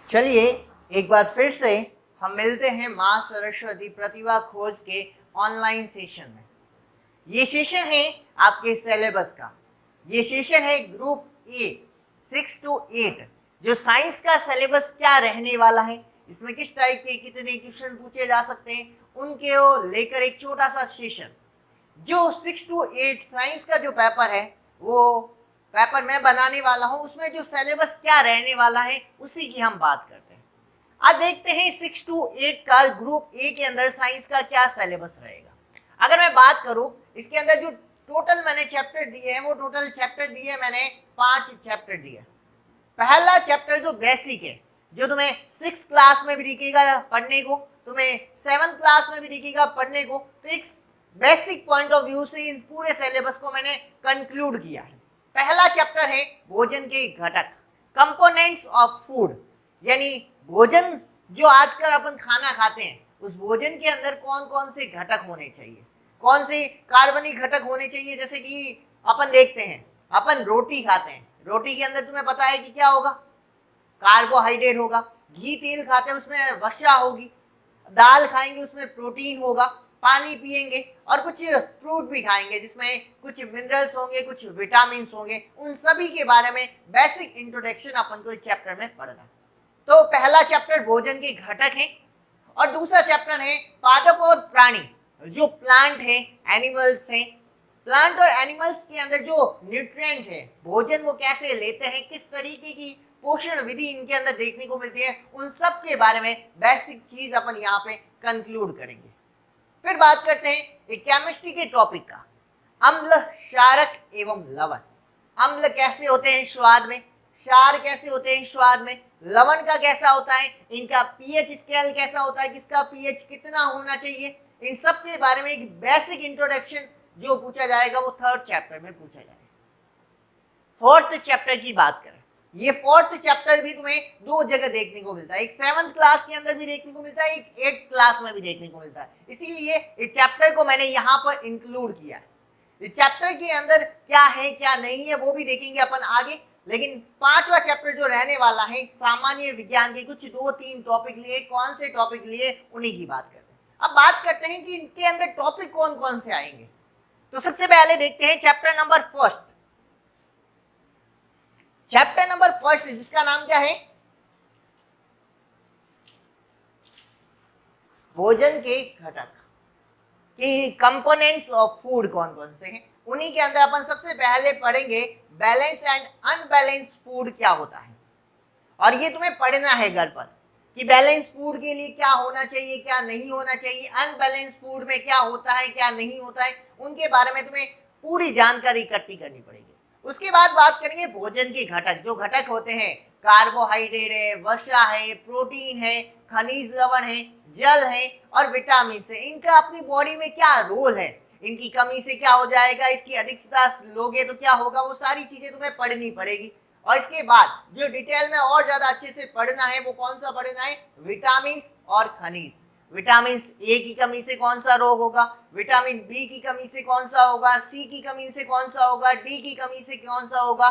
चलिए एक बार फिर से हम मिलते हैं माँ सरस्वती प्रतिभा खोज के ऑनलाइन सेशन में। ये सेशन है आपके सिलेबस का। ये सेशन है ग्रुप ए 6 to 8 जो साइंस का सिलेबस क्या रहने वाला है, इसमें किस टाइप के कितने क्वेश्चन पूछे जा सकते हैं, उनके लेकर एक छोटा सा सेशन। जो 6 to 8 साइंस का जो पेपर है वो पेपर मैं बनाने वाला हूँ, उसमें जो सिलेबस क्या रहने वाला है उसी की हम बात करते हैं। आज देखते हैं 6 to 8 का ग्रुप ए के अंदर साइंस का क्या सिलेबस रहेगा। अगर मैं बात करूं इसके अंदर जो टोटल मैंने चैप्टर दिए हैं, वो टोटल चैप्टर दिए मैंने 5 चैप्टर दिए। पहला चैप्टर जो बेसिक है, जो तुम्हें 6 क्लास में भी दिखेगा पढ़ने को, तुम्हें 7 क्लास में भी दिखेगा पढ़ने को, तो एक बेसिक पॉइंट ऑफ व्यू से इन पूरे सिलेबस को मैंने कंक्लूड किया है। पहला चैप्टर है भोजन के घटक, कंपोनेंट्स ऑफ फूड, यानी भोजन जो आजकल अपन खाना खाते हैं उस भोजन के अंदर कौन कौन से घटक होने चाहिए, कौन से कार्बनिक घटक होने चाहिए। जैसे कि अपन देखते हैं, अपन रोटी खाते हैं, रोटी के अंदर तुम्हें पता है कि क्या होगा, कार्बोहाइड्रेट होगा। घी तेल खाते हैं उसमें वसा होगी, दाल खाएंगे उसमें प्रोटीन होगा, पानी पिएंगे और कुछ फ्रूट भी खाएंगे जिसमें कुछ मिनरल्स होंगे, कुछ विटामिन होंगे। उन सभी के बारे में बेसिक इंट्रोडक्शन अपन को इस चैप्टर में पढ़ना। तो पहला चैप्टर भोजन के घटक है और दूसरा चैप्टर है पादप और प्राणी, जो प्लांट है, एनिमल्स हैं। प्लांट और एनिमल्स के अंदर जो न्यूट्रिएंट है, भोजन वो कैसे लेते हैं, किस तरीके की पोषण विधि इनके अंदर देखने को मिलती है, उन सब के बारे में बेसिक चीज अपन यहाँ पे कंक्लूड करेंगे। फिर बात करते हैं एक केमिस्ट्री के टॉपिक का, अम्ल, क्षारक एवं लवण। अम्ल कैसे होते हैं स्वाद में, क्षार कैसे होते हैं स्वाद में, लवण का कैसा होता है, इनका पीएच स्केल कैसा होता है, किसका पीएच कितना होना चाहिए, इन सब के बारे में एक बेसिक इंट्रोडक्शन जो पूछा जाएगा वो 3rd चैप्टर में पूछा जाएगा। 4th चैप्टर की बात करें, ये 4th चैप्टर भी तुम्हें 2 जगह देखने को मिलता है, एक 7th क्लास के अंदर भी देखने को मिलता है, एक 8th क्लास में भी देखने को मिलता है। इसीलिए इस चैप्टर को मैंने यहाँ पर इंक्लूड किया है। इस चैप्टर के अंदर क्या है क्या नहीं है वो भी देखेंगे अपन आगे, लेकिन 5वां चैप्टर जो रहने वाला है सामान्य विज्ञान के कुछ 2-3 टॉपिक लिए, कौन से टॉपिक लिए उन्हीं की बात करते हैं। अब बात करते हैं कि इनके अंदर टॉपिक कौन कौन से आएंगे। तो सबसे पहले देखते हैं चैप्टर नंबर 1। चैप्टर नंबर 1 जिसका नाम क्या है, भोजन के घटक कि कंपोनेंट्स ऑफ फूड कौन कौन से हैं। उन्हीं के अंदर अपन सबसे पहले पढ़ेंगे बैलेंस एंड अनबैलेंस फूड क्या होता है, और ये तुम्हें पढ़ना है घर पर कि बैलेंस फूड के लिए क्या होना चाहिए, क्या नहीं होना चाहिए, अनबैलेंस फूड में क्या होता है क्या नहीं होता है, उनके बारे में तुम्हें पूरी जानकारी इकट्ठी करनी पड़ेगी। उसके बाद बात करेंगे भोजन के घटक, जो घटक होते हैं कार्बोहाइड्रेट है, वसा है, प्रोटीन है, खनिज लवण है, जल है और विटामिन है। इनका अपनी बॉडी में क्या रोल है, इनकी कमी से क्या हो जाएगा, इसकी अधिकता लोगे तो क्या होगा, वो सारी चीजें तुम्हें पढ़नी पड़ेगी। और इसके बाद जो डिटेल में और ज्यादा अच्छे से पढ़ना है वो कौन सा पढ़ना है, विटामिन और खनिज। विटामिन ए की कमी से कौन सा रोग होगा, विटामिन बी की कमी से कौन सा होगा, सी की कमी से कौन सा होगा, डी की कमी से कौन सा होगा।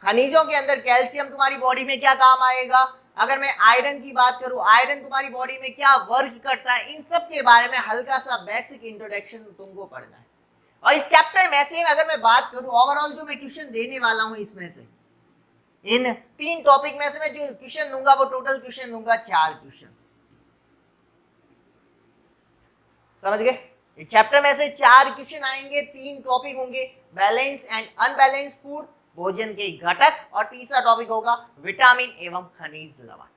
खनिजों के अंदर कैल्शियम तुम्हारी बॉडी में क्या काम आएगा। अगर मैं आयरन की बात करूं, आयरन तुम्हारी बॉडी में क्या वर्क करता है, इन सब के बारे में हल्का सा बेसिक इंट्रोडक्शन तुमको पढ़ना है। और इस चैप्टर में से अगर मैं बात करूं ओवरऑल जो मैं क्वेश्चन देने वाला हूं, इसमें से इन 3 टॉपिक में से मैं जो क्वेश्चन दूंगा वो टोटल क्वेश्चन दूंगा 4 क्वेश्चन। समझ गए, इस चैप्टर में से 4 क्वेश्चन आएंगे, 3 टॉपिक होंगे, बैलेंस एंड अनबैलेंस फूड, भोजन के घटक, और तीसरा टॉपिक होगा विटामिन एवं खनिज लवण।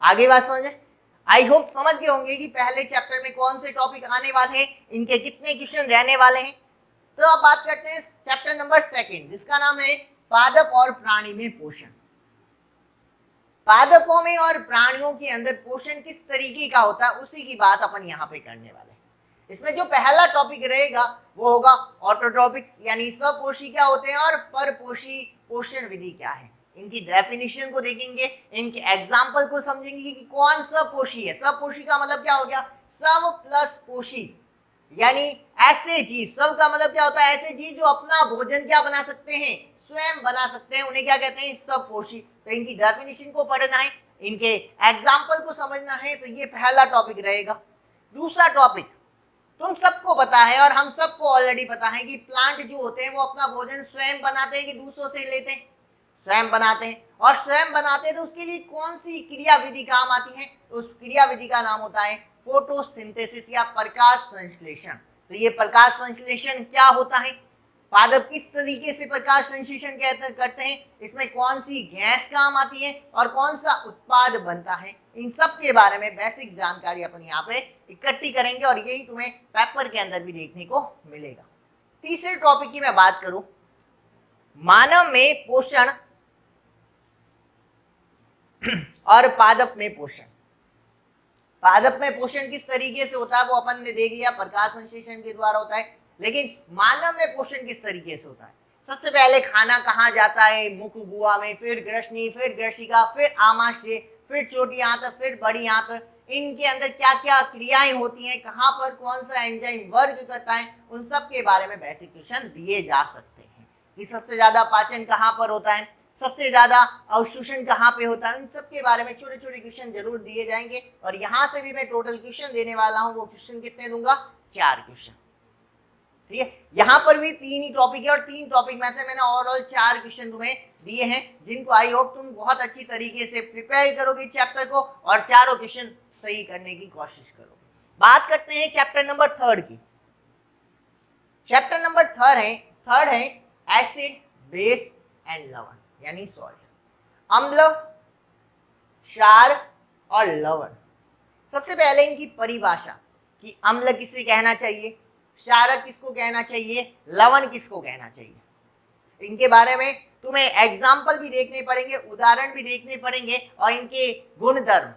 आगे बात समझे, आई होप समझ गए होंगे कि पहले चैप्टर में कौन से टॉपिक आने वाले हैं, इनके कितने क्वेश्चन रहने वाले हैं। तो अब बात करते हैं चैप्टर नंबर 2 जिसका नाम है पादप और प्राणी में पोषण। पादपों में और प्राणियों के अंदर पोषण किस तरीके का होता है उसी की बात अपन यहाँ पे करने वाले हैं। इसमें जो पहला टॉपिक रहेगा वो होगा ऑटोट्रोपिक्स, यानी सपोषी क्या होते हैं और परपोषी पोषण विधि क्या है। इनकी डेफिनेशन को देखेंगे, इनके एग्जाम्पल को समझेंगे कि कौन सपोषी है। सपोषी का मतलब क्या हो गया, सब प्लस पोषी, यानी ऐसे जीव, सब का मतलब क्या होता है, ऐसे जीव जो अपना भोजन क्या बना सकते हैं, स्वयं बना सकते हैं, उन्हें क्या कहते हैं, सब पोषी। तो इनकी डेफिनेशन को पढ़ना है, इनके एग्जाम्पल को समझना है, तो ये पहला टॉपिक रहेगा। दूसरा टॉपिक तुम सबको पता है और हम सबको ऑलरेडी पता है कि प्लांट जो होते हैं वो अपना भोजन स्वयं बनाते हैं कि दूसरों से लेते हैं, स्वयं बनाते हैं। और स्वयं बनाते हैं तो उसके लिए कौन सी क्रिया विधि काम आती है, तो उस क्रिया विधि का नाम होता है फोटोसिंथेसिस या प्रकाश संश्लेषण। तो ये प्रकाश संश्लेषण क्या होता है, पादप किस तरीके से प्रकाश संश्लेषण करते हैं, इसमें कौन सी गैस काम आती है और कौन सा उत्पाद बनता है, इन सब के बारे में बेसिक जानकारी अपन यहाँ पे इकट्ठी करेंगे और यही तुम्हें पेपर के अंदर भी देखने को मिलेगा। तीसरे टॉपिक की मैं बात करूं, मानव में पोषण और पादप में पोषण। पादप में पोषण किस तरीके से होता है वो अपन ने देख लिया, प्रकाश संश्लेषण के द्वारा होता है। लेकिन मानव में पोषण किस तरीके से होता है, सबसे पहले खाना कहाँ जाता है, मुख गुहा में, फिर ग्रसनी, फिर ग्रसिका, फिर आमाशय, फिर छोटी आंत, फिर बड़ी आंत। इनके अंदर क्या क्या क्रियाएं होती हैं, कहाँ पर कौन सा एंजाइम वर्क करता है, उन सब के बारे में बेसिक क्वेश्चन दिए जा सकते हैं कि सबसे ज्यादा पाचन कहाँ पर होता है, सबसे ज्यादा अवशोषण कहाँ पे होता है, उन सब के बारे में छोटे छोटे क्वेश्चन जरूर दिए जाएंगे। और यहाँ से भी मैं टोटल क्वेश्चन देने वाला हूँ, वो क्वेश्चन कितने दूंगा, 4 क्वेश्चन। ठीक है, यहाँ पर भी 3 ही टॉपिक है और 3 टॉपिक में से मैंने ओवरऑल 4 क्वेश्चन तुम्हें दिए हैं, जिनको आई होप तुम बहुत अच्छी तरीके से प्रिपेयर करोगे चैप्टर को और चारों क्वेश्चन सही करने की कोशिश करोगे। बात करते हैं चैप्टर नंबर 3 की। चैप्टर नंबर 3 है एसिड, बेस एंड लवण, यानी सॉल्ट, अम्ल, क्षार और लवण। सबसे पहले इनकी परिभाषा कि अम्ल किसे कहना चाहिए, क्षारक किसको कहना चाहिए, लवण किसको कहना चाहिए, इनके बारे में तुम्हें एग्जाम्पल भी देखने पड़ेंगे, उदाहरण भी देखने पड़ेंगे और इनके गुणधर्म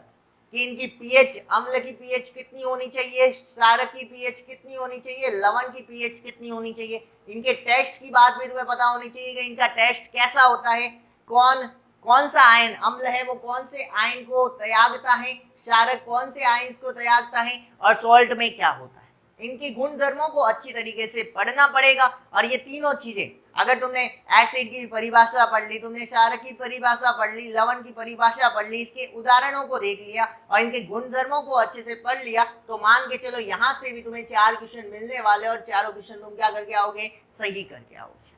कि इनकी पीएच, अम्ल की पीएच कितनी होनी चाहिए, क्षारक की पीएच कितनी होनी चाहिए, लवण की पीएच कितनी होनी चाहिए। इनके टेस्ट की बात भी तुम्हें पता होनी चाहिए कि इनका टेस्ट कैसा होता है, कौन सा आयन अम्ल है वो कौन से आयन को त्यागता है, क्षारक कौन से आयन को त्यागता है और सॉल्ट में क्या होता है। इनके गुणधर्मों को अच्छी तरीके से पढ़ना पड़ेगा। और ये तीनों चीजें अगर तुमने एसिड की परिभाषा पढ़ ली, तुमने क्षारक की परिभाषा पढ़ ली, लवण की परिभाषा पढ़ ली, इसके उदाहरणों को देख लिया और इनके गुणधर्मों को अच्छे से पढ़ लिया, तो मान के चलो यहाँ से भी तुम्हें 4 क्वेश्चन मिलने वाले और चारों क्वेश्चन तुम क्या करके आओगे, सही करके आओगे।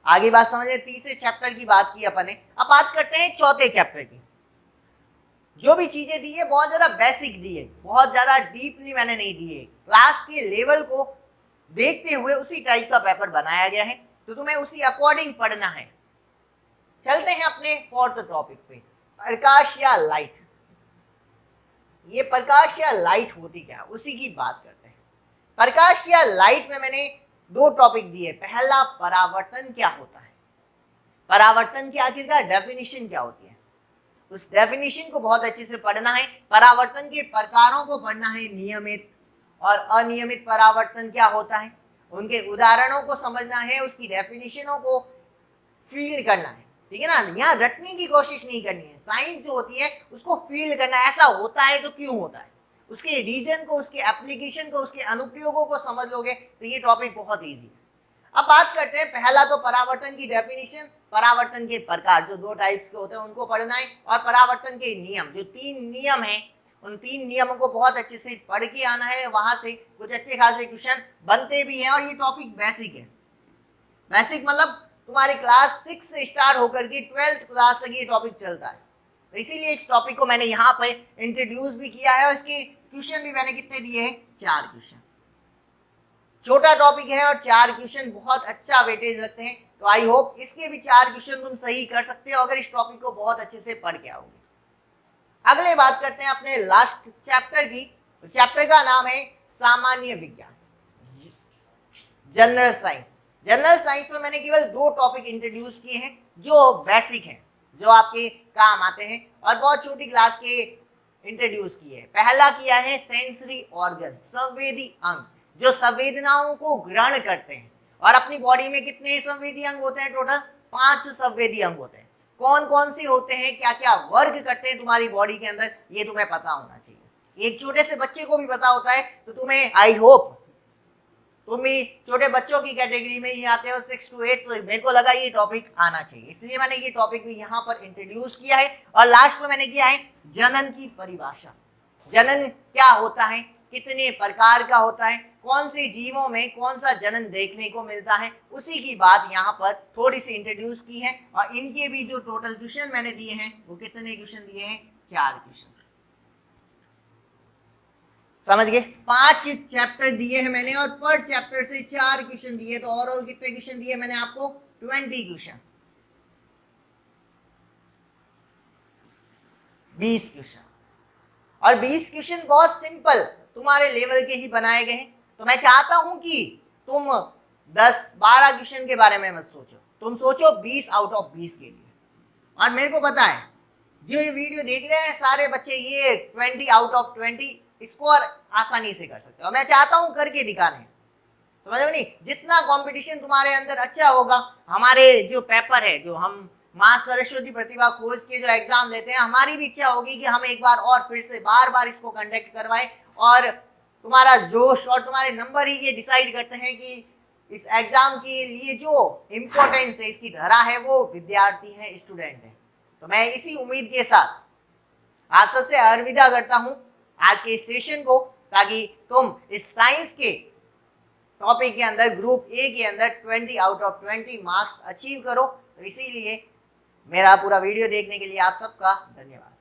आगे बात समझे, तीसरे चैप्टर की बात की अपन ने। अब बात करते हैं चौथे चैप्टर की। जो भी चीजें दी है बहुत ज्यादा बेसिक दी है, बहुत ज्यादा डीपली मैंने नहीं दी है, क्लास के लेवल को देखते हुए उसी टाइप का पेपर बनाया गया है, तो तुम्हें उसी अकॉर्डिंग पढ़ना है। चलते हैं अपने 4th टॉपिक पे, प्रकाश या लाइट। ये प्रकाश या लाइट होती क्या, उसी की बात करते हैं। प्रकाश या लाइट में मैंने 2 टॉपिक दिए। पहला, परावर्तन क्या होता है, परावर्तन की आखिरकार डेफिनेशन क्या होती है, उस डेफिनेशन को बहुत अच्छे से पढ़ना है। परावर्तन के प्रकारों को पढ़ना है, नियमित और अनियमित परावर्तन क्या होता है, उनके उदाहरणों को समझना है, उसकी डेफिनेशनों को फील करना है। ठीक है ना, यहाँ रटने की कोशिश नहीं करनी है, साइंस जो होती है उसको फील करना है, ऐसा होता है तो क्यों होता है, उसके रीजन को, उसके एप्लीकेशन को, उसके अनुप्रयोगों को समझ लोगे तो ये टॉपिक बहुत ईजी है। अब बात करते हैं, पहला तो परावर्तन की डेफिनेशन, परावर्तन के प्रकार जो 2 टाइप्स के होते हैं उनको पढ़ना है, और परावर्तन के नियम जो 3 नियम हैं, उन 3 नियमों को बहुत अच्छे से पढ़ के आना है। वहां से कुछ अच्छे खासे क्वेश्चन बनते भी हैं और ये टॉपिक बेसिक है। बेसिक मतलब तुम्हारी क्लास 6 से स्टार्ट होकर के 12th क्लास तक ये टॉपिक चलता है, तो इसीलिए इस टॉपिक को मैंने यहाँ पर इंट्रोड्यूस भी किया है और इसके क्वेश्चन भी मैंने कितने दिए हैं, 4 क्वेश्चन। छोटा टॉपिक है और 4 क्वेश्चन बहुत अच्छा वेटेज रखते हैं, तो आई होप इसके भी 4 क्वेश्चन तुम सही कर सकते हो अगर इस टॉपिक को बहुत अच्छे से पढ़ के आओगे। अगले बात करते हैं अपने लास्ट चैप्टर की। तो चैप्टर का नाम है सामान्य विज्ञान, जनरल साइंस। जनरल साइंस में मैंने केवल 2 टॉपिक इंट्रोड्यूस किए हैं जो बेसिक हैं, जो आपके काम आते हैं, और बहुत छोटी क्लास के इंट्रोड्यूस किए हैं। पहला किया है सेंसरी ऑर्गन, संवेदी अंग, जो संवेदनाओं को ग्रहण करते हैं। और अपनी बॉडी में कितने संवेदी अंग होते हैं, टोटल 5 संवेदी अंग होते हैं। कौन कौन से होते हैं, क्या क्या वर्क करते हैं तुम्हारी बॉडी के अंदर, ये तुम्हें पता होना चाहिए। एक छोटे से बच्चे को भी पता होता है, तो तुम्हें आई होप तुम भी छोटे बच्चों की कैटेगरी में ही आते हो 6 to 8, तो मेरे को लगा ये टॉपिक आना चाहिए, इसलिए मैंने ये टॉपिक भी यहाँ पर इंट्रोड्यूस किया है। और लास्ट में मैंने किया है जनन की परिभाषा। जनन क्या होता है, कितने प्रकार का होता है, कौन से जीवों में कौन सा जनन देखने को मिलता है, उसी की बात यहाँ पर थोड़ी सी इंट्रोड्यूस की है। और इनके भी जो टोटल क्वेश्चन मैंने दिए हैं वो कितने क्वेश्चन दिए हैं, 4 क्वेश्चन। समझ गए, 5 चैप्टर दिए हैं मैंने और पर चैप्टर से 4 क्वेश्चन दिए, तो ओवरऑल कितने क्वेश्चन दिए मैंने आपको, 20 क्वेश्चन, 20 क्वेश्चन। और 20 क्वेश्चन बहुत सिंपल तुम्हारे लेवल के ही बनाए गए हैं। तो मैं चाहता हूं कि तुम 10-12 क्वेश्चन के बारे में मत सोचो, तुम सोचो 20 आउट ऑफ 20 के लिए। और मेरे को पता है जो ये वीडियो देख रहे हैं सारे बच्चे ये 20 आउट ऑफ 20 स्कोर आसानी से कर सकते हो, मैं चाहता हूं करके दिखाने। समझो नहीं, जितना कंपटीशन तुम्हारे अंदर अच्छा होगा, हमारे जो पेपर है, जो हम मां सरस्वती प्रतिभा खोज के जो एग्जाम लेते हैं, हमारी भी इच्छा होगी कि हम एक बार और फिर से बार बार इसको कंडक्ट करवाएं। और तुम्हारा जोश और तुम्हारे नंबर ही ये डिसाइड करते हैं कि इस एग्जाम के लिए जो इम्पोर्टेंस है, इसकी धरा है, वो विद्यार्थी है, स्टूडेंट है। तो मैं इसी उम्मीद के साथ आप सबसे अलविदा करता हूं आज के इस सेशन को, ताकि तुम इस साइंस के टॉपिक के अंदर ग्रुप ए के अंदर 20 आउट ऑफ 20 मार्क्स अचीव करो। तो इसीलिए मेरा पूरा वीडियो देखने के लिए आप सबका धन्यवाद।